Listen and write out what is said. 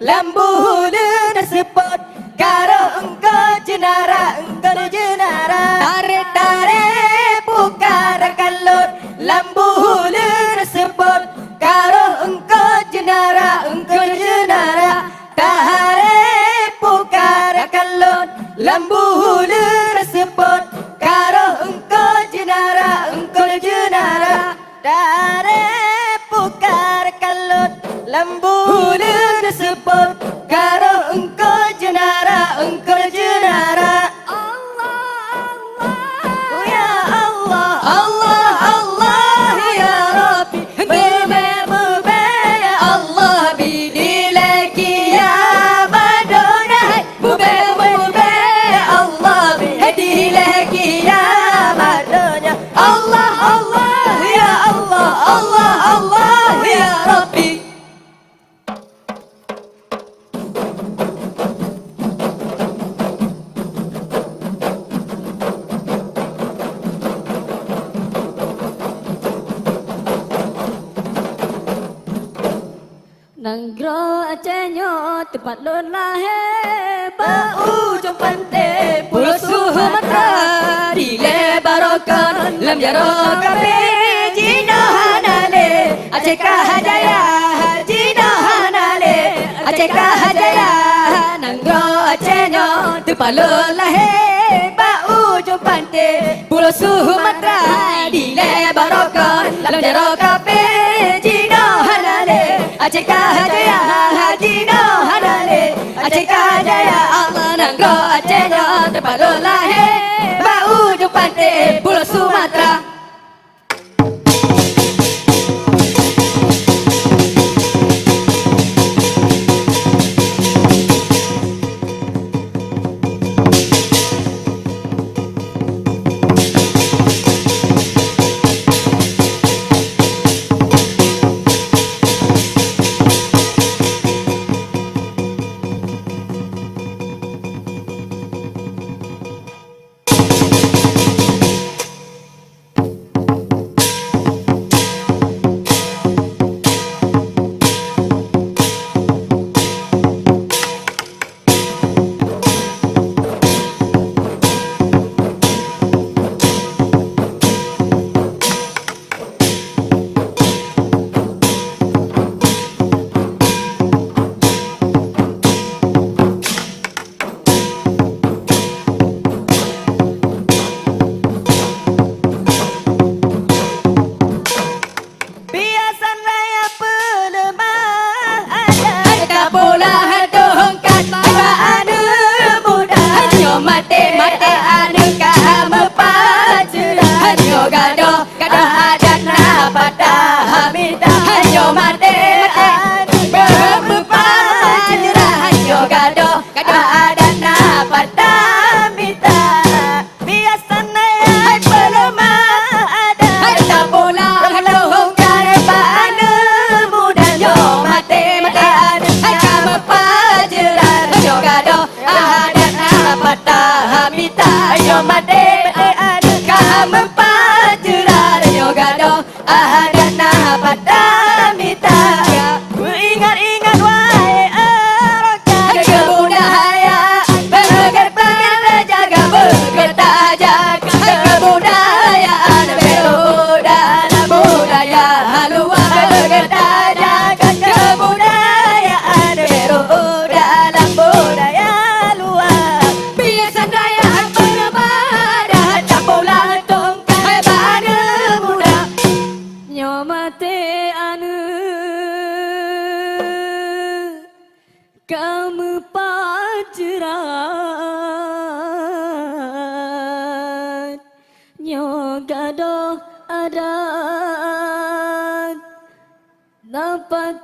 lambu hulun sepot karo engko jenara tarik pukar kalut lambu hulun sepot karo engko jenara tarik pukar kalut lambu hulun sepot karo engko jenara tarik pukar kalut lambu hulun sepot karo engko jenara Nanggro Acehnya tempat lon lahir Berujung pantai Pulau Sumatera Dile barokan Lam jaro kape Jino hanale Aceh kahajaya Jino hanale Aceh kahajaya Nanggro Acehnya tempat lon lahir Berujung pantai Pulau Sumatera Dile barokan Lam jaro kape Jino hanale Aceh kahajaya Jino hanale Aceh kahajaya Allah Nanggro Acehnya tempat lo lahir Berujung pantai Pulau Sumatera. Kamu pacaran Nyogado adat Dapat